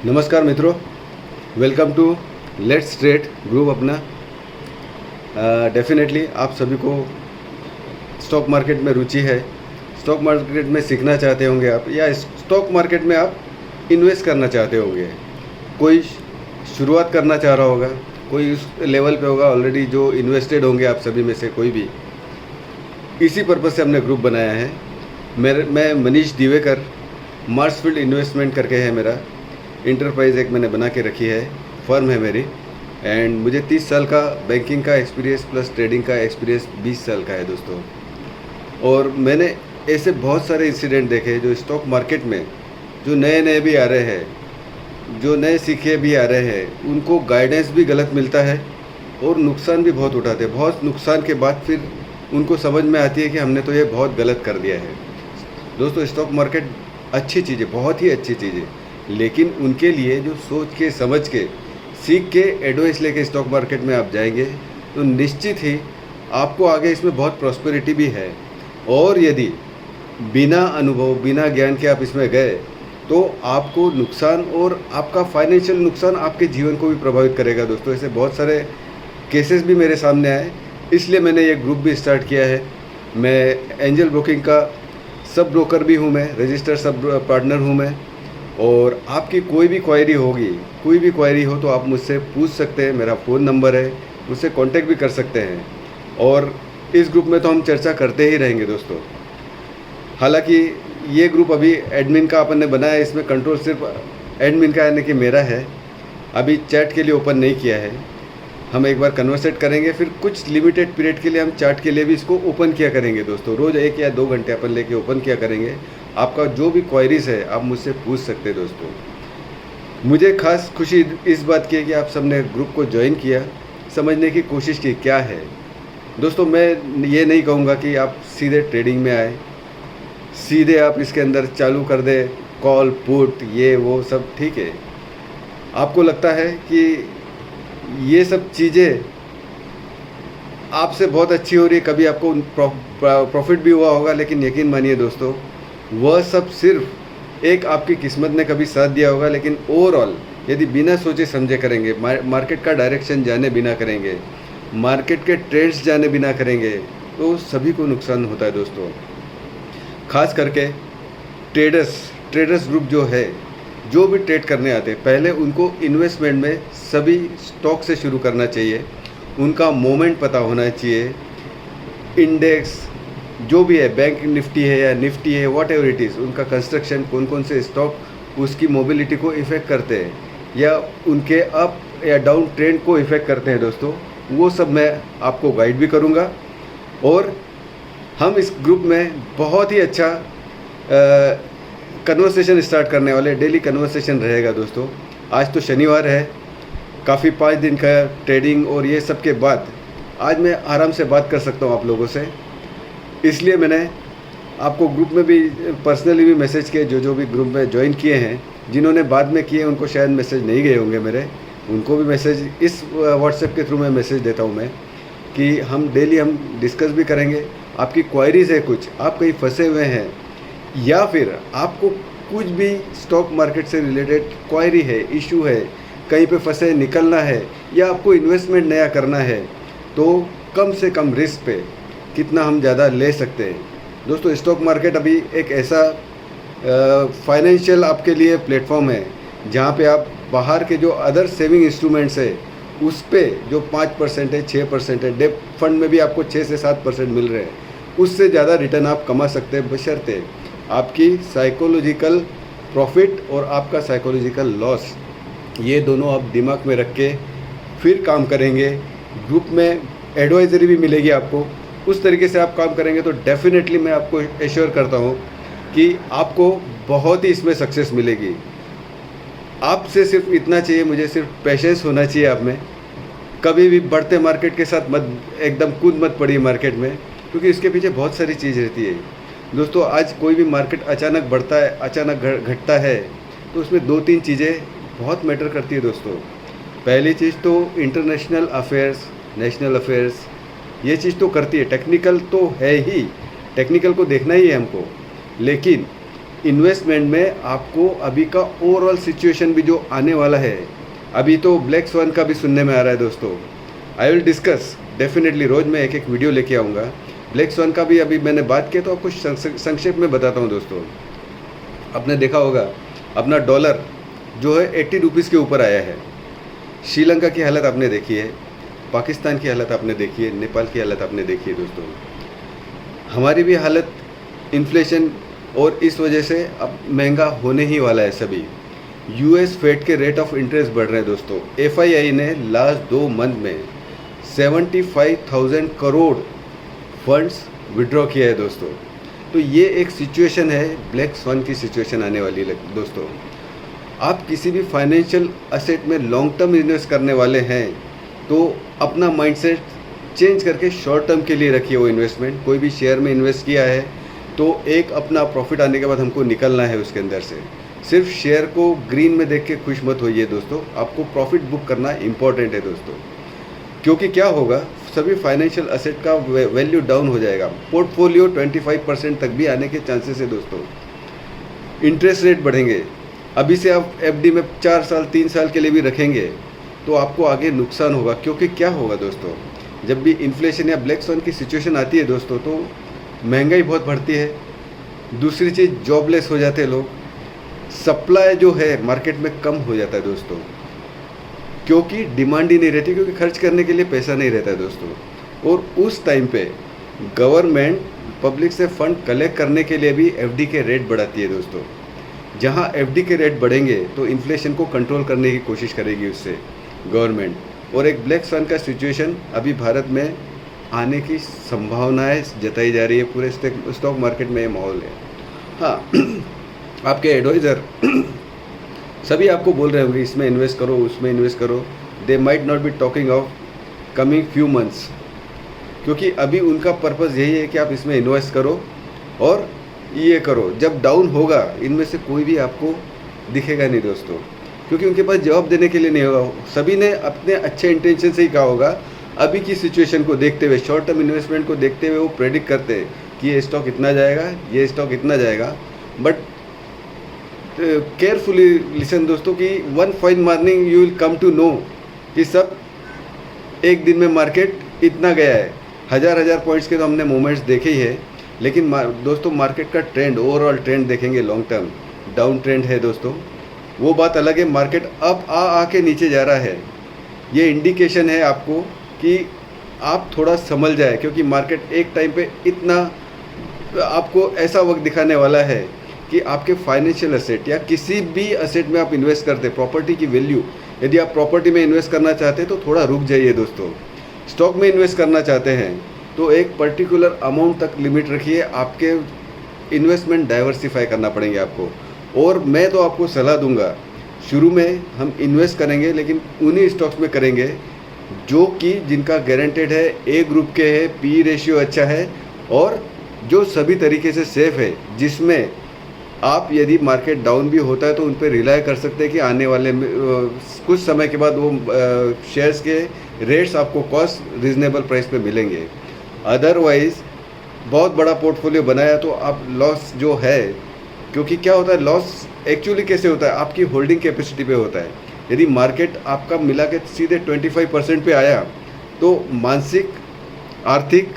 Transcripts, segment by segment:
नमस्कार मित्रों, welcome to let's trade group अपना। डेफिनेटली आप सभी को स्टॉक मार्केट में रुचि है। स्टॉक मार्केट में सीखना चाहते होंगे आप, या स्टॉक मार्केट में आप इन्वेस्ट करना चाहते होंगे। कोई शुरुआत करना चाह रहा होगा, कोई उस लेवल पे होगा ऑलरेडी जो इन्वेस्टेड होंगे आप सभी में से कोई भी। इसी पर्पज़ से हमने ग्रुप बनाया है। मैं मनीष दिवेकर, मार्सफील्ड इन्वेस्टमेंट करके है मेरा इंटरप्राइज, एक मैंने बना के रखी है, फर्म है मेरी। एंड मुझे 30 साल का बैंकिंग का एक्सपीरियंस प्लस ट्रेडिंग का एक्सपीरियंस 20 साल का है दोस्तों। और मैंने ऐसे बहुत सारे इंसिडेंट देखे जो स्टॉक मार्केट में जो नए नए भी आ रहे हैं, जो नए सीखे भी आ रहे हैं, उनको गाइडेंस भी गलत मिलता है और नुकसान भी बहुत उठाते हैं। बहुत नुकसान के बाद फिर उनको समझ में आती है कि हमने तो ये बहुत गलत कर दिया है। दोस्तों, स्टॉक मार्केट अच्छी चीज़ है, बहुत ही अच्छी चीज़ है, लेकिन उनके लिए जो सोच के, समझ के, सीख के, एडवाइस लेके स्टॉक मार्केट में आप जाएंगे तो निश्चित ही आपको आगे इसमें बहुत प्रॉस्पेरिटी भी है। और यदि बिना अनुभव, बिना ज्ञान के आप इसमें गए तो आपको नुकसान, और आपका फाइनेंशियल नुकसान आपके जीवन को भी प्रभावित करेगा। दोस्तों, ऐसे बहुत सारे केसेस भी मेरे सामने आए, इसलिए मैंने ये ग्रुप भी स्टार्ट किया है। मैं एंजल ब्रोकिंग का सब ब्रोकर भी हूँ, मैं रजिस्टर्ड सब पार्टनर हूँ मैं। और आपकी कोई भी क्वायरी होगी, कोई भी क्वायरी हो तो आप मुझसे पूछ सकते हैं। मेरा फ़ोन नंबर है, मुझसे कांटेक्ट भी कर सकते हैं। और इस ग्रुप में तो हम चर्चा करते ही रहेंगे दोस्तों। हालांकि ये ग्रुप अभी एडमिन का अपन ने बनाया है, इसमें कंट्रोल सिर्फ एडमिन का यानी कि मेरा है। अभी चैट के लिए ओपन नहीं किया है। हम एक बार कन्वर्सेट करेंगे, फिर कुछ लिमिटेड पीरियड के लिए हम चैट के लिए भी इसको ओपन किया करेंगे दोस्तों। रोज़ 1 या 2 घंटे अपन लेके ओपन किया करेंगे। आपका जो भी क्वायरीज है आप मुझसे पूछ सकते हैं दोस्तों। मुझे खास खुशी इस बात की है कि आप सबने ग्रुप को ज्वाइन किया, समझने की कोशिश की क्या है। दोस्तों, मैं ये नहीं कहूँगा कि आप सीधे ट्रेडिंग में आए, सीधे आप इसके अंदर चालू कर दे, कॉल पुट ये वो सब ठीक है। आपको लगता है कि ये सब चीज़ें आपसे बहुत अच्छी हो रही है, कभी आपको प्रॉफिट भी हुआ होगा, लेकिन यकीन मानिए दोस्तों, वह सब सिर्फ एक आपकी किस्मत ने कभी साथ दिया होगा। लेकिन ओवरऑल यदि बिना सोचे समझे करेंगे, मार्केट का डायरेक्शन जाने बिना करेंगे, मार्केट के ट्रेंड्स जाने बिना करेंगे, तो सभी को नुकसान होता है दोस्तों। खास करके ट्रेडर्स ग्रुप जो है, जो भी ट्रेड करने आते हैं, पहले उनको इन्वेस्टमेंट में सभी स्टॉक से शुरू करना चाहिए। उनका मोमेंट पता होना चाहिए। इंडेक्स जो भी है, बैंक निफ्टी है या निफ्टी है, वॉट एवर इट इज़, उनका कंस्ट्रक्शन, कौन कौन से स्टॉक उसकी मोबिलिटी को इफ़ेक्ट करते हैं या उनके अप या डाउन ट्रेंड को इफ़ेक्ट करते हैं दोस्तों, वो सब मैं आपको गाइड भी करूँगा। और हम इस ग्रुप में बहुत ही अच्छा कन्वर्सेशन स्टार्ट करने वाले, डेली कन्वर्सेशन रहेगा दोस्तों। आज तो शनिवार है, काफ़ी 5 दिन का ट्रेडिंग और ये सब के बाद आज मैं आराम से बात कर सकता हूँ आप लोगों से। इसलिए मैंने आपको ग्रुप में भी पर्सनली भी मैसेज किए, जो भी ग्रुप में ज्वाइन किए हैं। जिन्होंने बाद में किए उनको शायद मैसेज नहीं गए होंगे मेरे, उनको भी मैसेज इस व्हाट्सएप के थ्रू मैं मैसेज देता हूँ मैं, कि हम डेली हम डिस्कस भी करेंगे। आपकी क्वायरीज़ है, कुछ आप कहीं फंसे हुए हैं या फिर आपको कुछ भी स्टॉक मार्केट से रिलेटेड क्वायरी है, इशू है, कहीं पे फंसे निकलना है, या आपको इन्वेस्टमेंट नया करना है, तो कम से कम रिस्क पे कितना हम ज़्यादा ले सकते हैं। दोस्तों, स्टॉक मार्केट अभी एक ऐसा फाइनेंशियल आपके लिए प्लेटफॉर्म है जहाँ पे आप बाहर के जो अदर सेविंग इंस्ट्रूमेंट्स है उस पे जो 5% है, 6% है, डेप फंड में भी आपको 6 से 7% मिल रहे हैं, उससे ज़्यादा रिटर्न आप कमा सकते हैं, बशर्ते आपकी साइकोलॉजिकल प्रॉफिट और आपका साइकोलॉजिकल लॉस, ये दोनों आप दिमाग में रख के फिर काम करेंगे। ग्रुप में एडवाइजरी भी मिलेगी आपको, उस तरीके से आप काम करेंगे तो डेफिनेटली मैं आपको एश्योर करता हूँ कि आपको बहुत ही इसमें सक्सेस मिलेगी। आपसे सिर्फ इतना चाहिए, मुझे सिर्फ पेशेंस होना चाहिए आप में। कभी भी बढ़ते मार्केट के साथ मत एकदम कूद मत पड़िए मार्केट में, क्योंकि इसके पीछे बहुत सारी चीज़ रहती है दोस्तों। आज कोई भी मार्केट अचानक बढ़ता है, अचानक घटता है, तो उसमें 2-3 चीज़ें बहुत मैटर करती है दोस्तों। पहली चीज़ तो इंटरनेशनल अफेयर्स, नेशनल अफेयर्स, ये चीज़ तो करती है। टेक्निकल तो है ही, टेक्निकल को देखना ही है हमको, लेकिन इन्वेस्टमेंट में आपको अभी का ओवरऑल सिचुएशन भी जो आने वाला है, अभी तो ब्लैक स्वान का भी सुनने में आ रहा है दोस्तों। आई विल डिस्कस डेफिनेटली, रोज़ मैं एक वीडियो लेके आऊँगा। ब्लैक स्वान का भी अभी मैंने बात किया तो आपको संक्षेप में बताता हूँ दोस्तों। आपने देखा होगा अपना डॉलर जो है 80 रुपीज़ के ऊपर आया है। श्रीलंका की हालत आपने देखी है, पाकिस्तान की हालत आपने देखी है, नेपाल की हालत आपने देखी है दोस्तों। हमारी भी हालत इन्फ्लेशन और इस वजह से अब महंगा होने ही वाला है सभी। यूएस फेड के रेट ऑफ इंटरेस्ट बढ़ रहे हैं दोस्तों। एफआईआई ने लास्ट 2 मंथ में 75,000 करोड़ फंड्स विड्रॉ किया है दोस्तों। तो ये एक सिचुएशन है, ब्लैक स्वान की सिचुएशन आने वाली है दोस्तों। आप किसी भी फाइनेंशियल असेट में लॉन्ग टर्म इन्वेस्ट करने वाले हैं तो अपना माइंडसेट चेंज करके शॉर्ट टर्म के लिए रखिए वो इन्वेस्टमेंट। कोई भी शेयर में इन्वेस्ट किया है तो एक अपना प्रॉफिट आने के बाद हमको निकलना है उसके अंदर से। सिर्फ शेयर को ग्रीन में देख के खुश मत होइए दोस्तों, आपको प्रॉफिट बुक करना इंपॉर्टेंट है दोस्तों। क्योंकि क्या होगा, सभी फाइनेंशियल असेट का वैल्यू डाउन हो जाएगा। पोर्टफोलियो 25% तक भी आने के चांसेस है दोस्तों। इंटरेस्ट रेट बढ़ेंगे। अभी से आप एफडी में 4 साल 3 साल के लिए भी रखेंगे तो आपको आगे नुकसान होगा। क्योंकि क्या होगा दोस्तों, जब भी इन्फ्लेशन या ब्लैक स्वान की सिचुएशन आती है दोस्तों तो महंगाई बहुत बढ़ती है। दूसरी चीज़, जॉबलेस हो जाते हैं लोग। सप्लाई जो है मार्केट में कम हो जाता है दोस्तों, क्योंकि डिमांड ही नहीं रहती, क्योंकि खर्च करने के लिए पैसा नहीं रहता है दोस्तों। और उस टाइम पे गवर्नमेंट पब्लिक से फंड कलेक्ट करने के लिए भी एफडी के रेट बढ़ाती है दोस्तों। जहां एफडी के रेट बढ़ेंगे तो इन्फ्लेशन को कंट्रोल करने की कोशिश करेगी उससे गवर्नमेंट। और एक ब्लैक स्वान का सिचुएशन अभी भारत में आने की संभावनाएं जताई जा रही है। पूरे स्टॉक मार्केट में ये माहौल है। हाँ, आपके एडवाइज़र सभी आपको बोल रहे होंगे इसमें इन्वेस्ट करो, उसमें इन्वेस्ट करो। They might not be talking of coming few months, क्योंकि अभी उनका पर्पज़ यही है कि आप इसमें इन्वेस्ट करो और ये करो। जब डाउन होगा इनमें से कोई भी आपको दिखेगा नहीं दोस्तों, क्योंकि उनके पास जवाब देने के लिए नहीं होगा। सभी ने अपने अच्छे इंटेंशन से ही कहा होगा। अभी की सिचुएशन को देखते हुए, शॉर्ट टर्म इन्वेस्टमेंट को देखते हुए वो प्रेडिक्ट करते हैं कि ये स्टॉक इतना जाएगा, ये स्टॉक इतना जाएगा। बट केयरफुली लिसन दोस्तों कि one fine morning you will come to know कि सब एक दिन में मार्केट इतना गया है। हज़ार पॉइंट्स के तो हमने मूवमेंट्स देखे ही है, लेकिन दोस्तों मार्केट का ट्रेंड, ओवरऑल ट्रेंड देखेंगे लॉन्ग टर्म डाउन ट्रेंड है दोस्तों। वो बात अलग है, मार्केट अब आके नीचे जा रहा है। ये इंडिकेशन है आपको कि आप थोड़ा संभल जाए, क्योंकि मार्केट एक टाइम पे इतना आपको ऐसा वक्त दिखाने वाला है कि आपके फाइनेंशियल असेट या किसी भी असेट में आप इन्वेस्ट करते हैं, प्रॉपर्टी की वैल्यू, यदि आप प्रॉपर्टी में इन्वेस्ट करना चाहते हैं तो थोड़ा रुक जाइए दोस्तों। स्टॉक में इन्वेस्ट करना चाहते हैं तो एक पर्टिकुलर अमाउंट तक लिमिट रखिए। आपके इन्वेस्टमेंट डाइवर्सिफाई करना पड़ेंगे आपको। और मैं तो आपको सलाह दूंगा, शुरू में हम इन्वेस्ट करेंगे लेकिन उन्हीं स्टॉक्स में करेंगे जो कि जिनका गारंटेड है, ए ग्रुप के है, पी रेशियो अच्छा है और जो सभी तरीके से सेफ है, जिसमें आप यदि मार्केट डाउन भी होता है तो उन पर रिलाई कर सकते हैं कि आने वाले कुछ समय के बाद वो शेयर्स के रेट्स आपको कॉस्ट रीजनेबल प्राइस पे मिलेंगे। अदरवाइज़ बहुत बड़ा पोर्टफोलियो बनाया तो आप लॉस जो है, क्योंकि क्या होता है लॉस एक्चुअली कैसे होता है, आपकी होल्डिंग कैपेसिटी पे होता है। यदि मार्केट आपका मिला के सीधे 25% पे आया तो मानसिक, आर्थिक,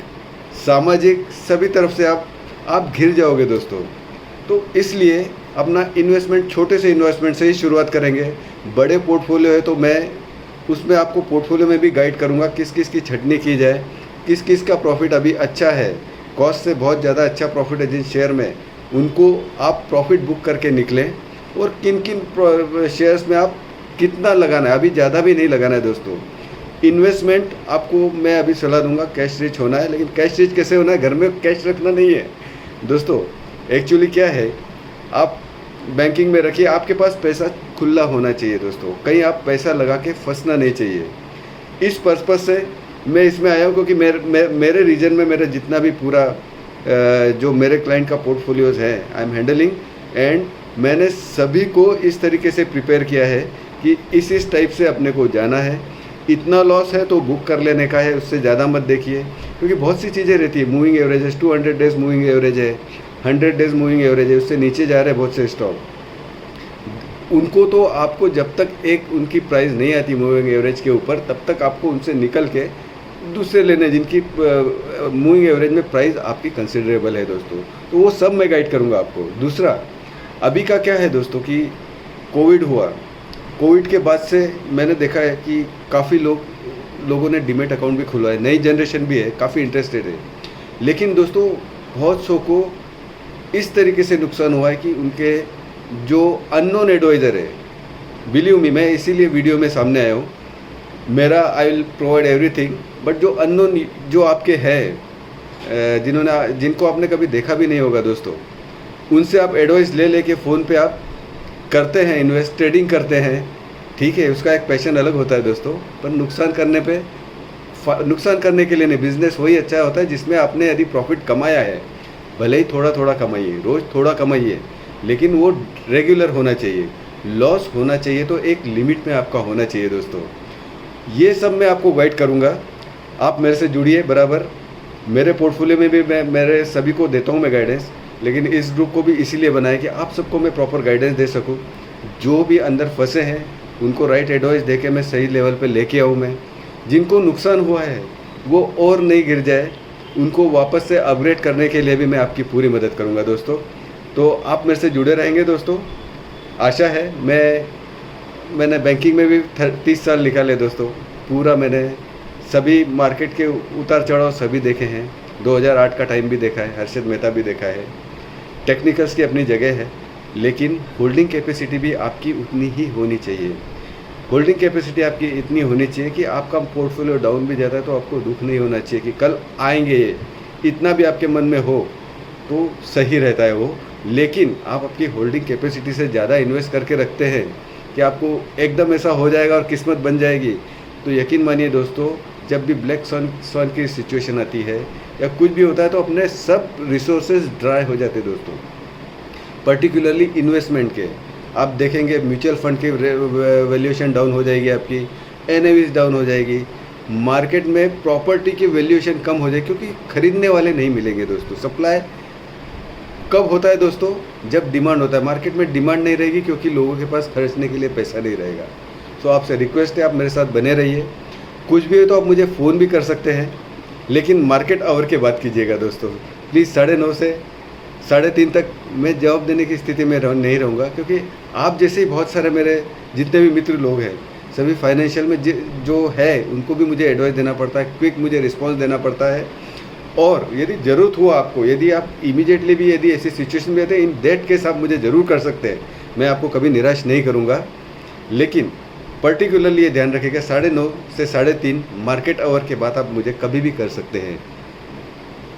सामाजिक सभी तरफ से आप घिर जाओगे दोस्तों। तो इसलिए अपना इन्वेस्टमेंट छोटे से इन्वेस्टमेंट से ही शुरुआत करेंगे। बड़े पोर्टफोलियो है तो मैं उसमें आपको पोर्टफोलियो में भी गाइड करूंगा किस किस की छटनी की जाए, किस किस का प्रॉफिट अभी अच्छा है, कॉस्ट से बहुत ज़्यादा अच्छा प्रॉफिट है जिन शेयर में, उनको आप प्रॉफिट बुक करके निकलें। और किन किन शेयर्स में आप कितना लगाना है, अभी ज़्यादा भी नहीं लगाना है दोस्तों। इन्वेस्टमेंट आपको मैं अभी सलाह दूंगा, कैश रिच होना है। लेकिन कैश रिच कैसे होना है, घर में कैश रखना नहीं है दोस्तों। एक्चुअली क्या है, आप बैंकिंग में रखिए, आपके पास पैसा खुला होना चाहिए दोस्तों। कहीं आप पैसा लगा के फंसना नहीं चाहिए। इस पर्पज़ से मैं इसमें आया हूँ, क्योंकि मेरे रीजन में मेरा जितना भी पूरा जो मेरे क्लाइंट का पोर्टफोलियोज़ है आई एम हैंडलिंग, एंड मैंने सभी को इस तरीके से प्रिपेयर किया है कि इस टाइप से अपने को जाना है। इतना लॉस है तो बुक कर लेने का है, उससे ज़्यादा मत देखिए, क्योंकि बहुत सी चीज़ें रहती है। मूविंग एवरेज है, 200 डेज मूविंग एवरेज है, 100 डेज मूविंग एवरेज है, उससे नीचे जा रहे हैं बहुत से स्टॉक, उनको तो आपको जब तक एक उनकी प्राइस नहीं आती मूविंग एवरेज के ऊपर, तब तक आपको उनसे निकल के दूसरे लेने जिनकी मूविंग एवरेज में प्राइस आपकी कंसिडरेबल है दोस्तों। तो वो सब मैं गाइड करूँगा आपको। दूसरा, अभी का क्या है दोस्तों कि कोविड हुआ, कोविड के बाद से मैंने देखा है कि काफ़ी लोगों ने डीमैट अकाउंट भी खुलवाए, नई जनरेशन भी है, काफ़ी इंटरेस्टेड है। लेकिन दोस्तों बहुत सौ को इस तरीके से नुकसान हुआ है कि उनके जो अननोन एडवाइज़र है, बिलीव मी, मैं इसीलिए वीडियो में सामने आया हूँ, मेरा I will provide everything, but जो अननोन जो आपके हैं जिनको आपने कभी देखा भी नहीं होगा दोस्तों, उनसे आप एडवाइस ले लेके फ़ोन पे आप करते हैं इन्वेस्ट, ट्रेडिंग करते हैं, ठीक है, उसका एक पैशन अलग होता है दोस्तों। पर नुकसान करने के लिए नहीं, बिजनेस वही अच्छा होता है जिसमें आपने यदि प्रॉफिट कमाया है, भले ही थोड़ा थोड़ा कमाइए, रोज़ थोड़ा कमाइए, लेकिन वो रेगुलर होना चाहिए। लॉस होना चाहिए तो एक लिमिट में आपका होना चाहिए दोस्तों। ये सब मैं आपको गाइड करूँगा, आप मेरे से जुड़िए बराबर। मेरे पोर्टफोलियो में भी मैं मेरे सभी को देता हूँ मैं गाइडेंस, लेकिन इस ग्रुप को भी इसीलिए बनाया कि आप सबको मैं प्रॉपर गाइडेंस दे सकूँ। जो भी अंदर फंसे हैं उनको राइट एडवाइस दे के मैं सही लेवल पे लेके आऊँ। मैं जिनको नुकसान हुआ है वो और नहीं गिर जाए, उनको वापस से अपग्रेड करने के लिए भी मैं आपकी पूरी मदद करूँगा दोस्तों। तो आप मेरे से जुड़े रहेंगे दोस्तों, आशा है। मैंने बैंकिंग में भी 30 साल निकाले दोस्तों, पूरा मैंने सभी मार्केट के उतार चढ़ाव सभी देखे हैं। 2008 का टाइम भी देखा है, हर्षद मेहता भी देखा है। टेक्निकल्स की अपनी जगह है, लेकिन होल्डिंग कैपेसिटी भी आपकी उतनी ही होनी चाहिए। होल्डिंग कैपेसिटी आपकी इतनी होनी चाहिए कि आपका पोर्टफोलियो डाउन भी जाता है तो आपको दुख नहीं होना चाहिए कि कल आएंगे ये, इतना भी आपके मन में हो तो सही रहता है वो। लेकिन आप आपकी होल्डिंग कैपेसिटी से ज़्यादा इन्वेस्ट करके रखते हैं कि आपको एकदम ऐसा हो जाएगा और किस्मत बन जाएगी, तो यकीन मानिए दोस्तों, जब भी ब्लैक स्वान की सिचुएशन आती है या कुछ भी होता है तो अपने सब रिसोर्सेज ड्राई हो जाते हैं दोस्तों। पर्टिकुलरली इन्वेस्टमेंट के आप देखेंगे, म्यूचुअल फंड की वैल्यूएशन डाउन हो जाएगी, आपकी एनएवीज डाउन हो जाएगी, मार्केट में प्रॉपर्टी की वैल्यूएशन कम हो जाएगी क्योंकि खरीदने वाले नहीं मिलेंगे दोस्तों। सप्लाई कब होता है दोस्तों? जब डिमांड होता है। मार्केट में डिमांड नहीं रहेगी क्योंकि लोगों के पास खर्चने के लिए पैसा नहीं रहेगा। तो आपसे रिक्वेस्ट है, आप मेरे साथ बने रहिए। कुछ भी हो तो आप मुझे फ़ोन भी कर सकते हैं, लेकिन मार्केट आवर के बाद कीजिएगा दोस्तों प्लीज़। 9:30 से 3:30 तक मैं जवाब देने की स्थिति में नहीं रहूँगा, क्योंकि आप जैसे ही बहुत सारे मेरे जितने भी मित्र लोग हैं सभी फाइनेंशियल में जो है उनको भी मुझे एडवाइस देना पड़ता है, क्विक मुझे रिस्पॉन्स देना पड़ता है। और यदि ज़रूरत हो आपको, यदि आप इमीडिएटली भी यदि ऐसी सिचुएशन में आते हैं, इन दैट केस आप मुझे ज़रूर कर सकते हैं, मैं आपको कभी निराश नहीं करूँगा। लेकिन पर्टिकुलरली ये ध्यान रखिएगा, 9:30 से 3:30 मार्केट आवर के बाद आप मुझे कभी भी कर सकते हैं,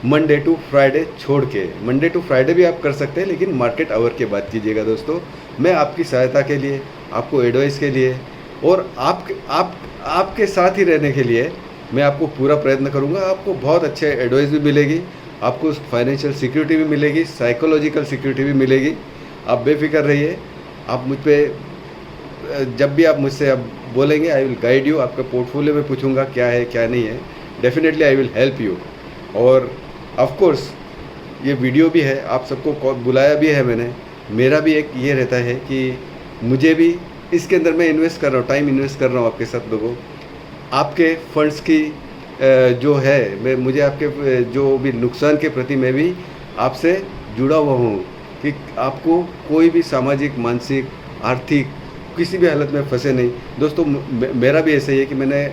मंडे टू फ्राइडे छोड़ के। मंडे टू फ्राइडे भी आप कर सकते हैं, लेकिन मार्केट आवर के बाद कीजिएगा दोस्तों। मैं आपकी सहायता के लिए, आपको एडवाइस के लिए और आपके साथ ही रहने के लिए मैं आपको पूरा प्रयत्न करूंगा। आपको बहुत अच्छे एडवाइस भी मिलेगी, आपको फाइनेंशियल सिक्योरिटी भी मिलेगी, साइकोलॉजिकल सिक्योरिटी भी मिलेगी। आप बेफिक्र रहिए। आप मुझ पर जब भी आप मुझसे अब बोलेंगे, आई विल गाइड यू। आपके पोर्टफोलियो में पूछूंगा क्या है क्या नहीं है, definitely I will help you. और ऑफ कोर्स ये वीडियो भी है, आप सबको बुलाया भी है मैंने। मेरा भी एक ये रहता है कि मुझे भी इसके अंदर मैं इन्वेस्ट कर रहा हूँ, टाइम इन्वेस्ट कर रहा हूँ आपके साथ लोगों। आपके फंड्स की जो है, मुझे आपके जो भी नुकसान के प्रति मैं भी आपसे जुड़ा हुआ हूँ कि आपको कोई भी सामाजिक, मानसिक, आर्थिक किसी भी हालत में फंसे नहीं दोस्तों। मेरा भी ऐसा ही है कि मैंने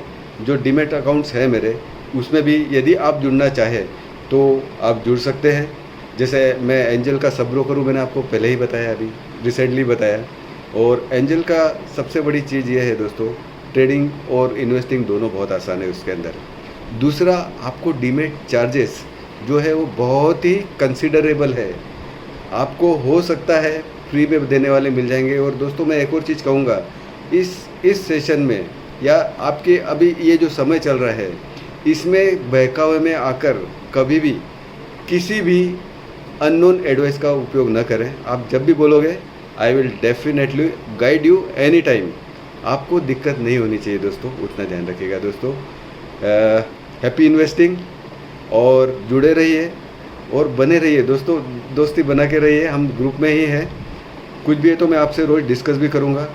जो डीमैट अकाउंट्स हैं मेरे, उसमें भी यदि आप जुड़ना चाहें तो आप जुड़ सकते हैं। जैसे मैं एंजल का सब ब्रोकर हूँ, मैंने आपको पहले ही बताया, अभी रिसेंटली बताया। और एंजल का सबसे बड़ी चीज़ ये है दोस्तों, ट्रेडिंग और इन्वेस्टिंग दोनों बहुत आसान है उसके अंदर। दूसरा, आपको डीमैट चार्जेस जो है वो बहुत ही कंसिडरेबल है, आपको हो सकता है फ्री में देने वाले मिल जाएंगे। और दोस्तों मैं एक और चीज़ कहूँगा, इस सेशन में या आपके अभी ये जो समय चल रहा है, इसमें बहकावे में आकर कभी भी किसी भी अननोन एडवाइस का उपयोग न करें। आप जब भी बोलोगे, I will definitely guide you any time. आपको दिक्कत नहीं होनी चाहिए दोस्तों, उतना ध्यान रखिएगा दोस्तों। हैप्पी इन्वेस्टिंग और जुड़े रहिए और बने रहिए दोस्तों। दोस्ती बना के रहिए, हम ग्रुप में ही हैं। कुछ भी है तो मैं आपसे रोज़ डिस्कस भी करूँगा।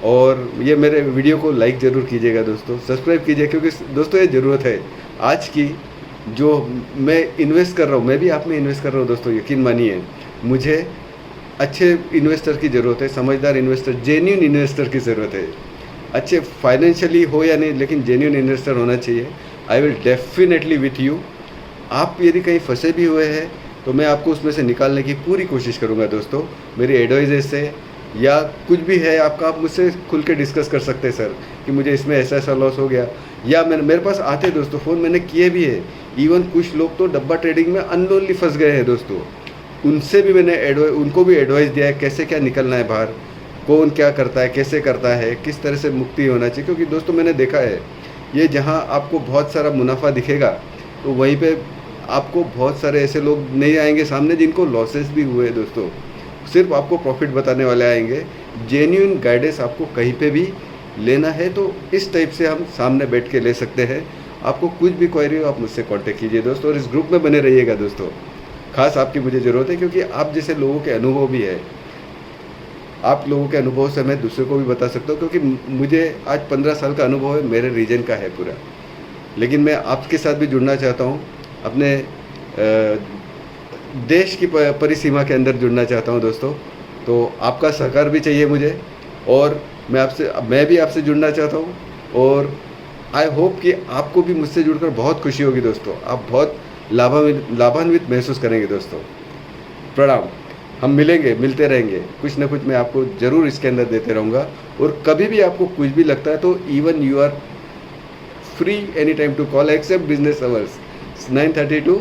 और ये मेरे वीडियो को लाइक ज़रूर कीजिएगा दोस्तों, सब्सक्राइब कीजिए, क्योंकि दोस्तों ये ज़रूरत है आज की। जो मैं इन्वेस्ट कर रहा हूँ, मैं भी आप में इन्वेस्ट कर रहा हूँ दोस्तों, यकीन मानिए। मुझे अच्छे इन्वेस्टर की ज़रूरत है, समझदार इन्वेस्टर, जेन्युइन इन्वेस्टर की ज़रूरत है। अच्छे फाइनेंशियली हो या नहीं, लेकिन जेन्युइन इन्वेस्टर होना चाहिए। I will definitely with you. आप यदि कहीं फंसे भी हुए हैं तो मैं आपको उसमें से निकालने की पूरी कोशिश करूँगा दोस्तों। मेरी एडवाइस से या कुछ भी है आपका, आप मुझसे खुल के डिस्कस कर सकते हैं सर, कि मुझे इसमें ऐसा ऐसा लॉस हो गया। या मेरे पास आते हैं दोस्तों, फ़ोन मैंने किए भी है। इवन कुछ लोग तो डब्बा ट्रेडिंग में अननोनली फंस गए हैं दोस्तों, उनसे भी मैंने उनको भी एडवाइस दिया है कैसे क्या निकलना है बाहर, कौन क्या करता है, कैसे करता है, किस तरह से मुक्ति होना चाहिए। क्योंकि दोस्तों मैंने देखा है, ये जहाँ आपको बहुत सारा मुनाफा दिखेगा तो वहीं पे आपको बहुत सारे ऐसे लोग नहीं आएंगे सामने जिनको लॉसेस भी हुए हैं दोस्तों। सिर्फ आपको प्रॉफिट बताने वाले आएंगे। जेन्युइन गाइडेंस आपको कहीं पे भी लेना है तो इस टाइप से हम सामने बैठ के ले सकते हैं। आपको कुछ भी क्वेरी हो आप मुझसे कांटेक्ट कीजिए दोस्तों, और इस ग्रुप में बने रहिएगा दोस्तों। खास आपकी मुझे ज़रूरत है, क्योंकि आप जैसे लोगों के अनुभव भी है। आप लोगों के अनुभव से मैं दूसरे को भी बता सकता हूँ, क्योंकि मुझे आज 15 साल का अनुभव है, मेरे रीजन का है पूरा। लेकिन मैं आपके साथ भी जुड़ना चाहता हूँ, अपने देश की परिसीमा के अंदर जुड़ना चाहता हूँ दोस्तों। तो आपका सहकार भी चाहिए मुझे, और मैं भी आपसे जुड़ना चाहता हूँ। और आई होप कि आपको भी मुझसे जुड़कर बहुत खुशी होगी दोस्तों, आप बहुत लाभान्वित महसूस करेंगे दोस्तों। प्रणाम। हम मिलते रहेंगे, कुछ ना कुछ मैं आपको ज़रूर इसके अंदर देते रहूँगा। और कभी भी आपको कुछ भी लगता है तो even you are free any time to call, except business hours 9:30 to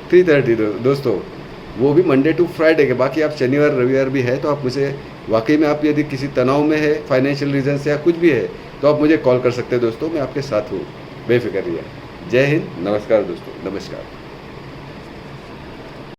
3:30 दोस्तों, वो भी मंडे टू फ्राइडे के। बाकी आप शनिवार रविवार भी है तो आप मुझे, वाकई में आप यदि किसी तनाव में है, फाइनेंशियल रीजन से या कुछ भी है, तो आप मुझे कॉल कर सकते हैं दोस्तों। मैं आपके साथ हूँ, बेफिक्र रहिए। जय हिंद, नमस्कार दोस्तों, नमस्कार।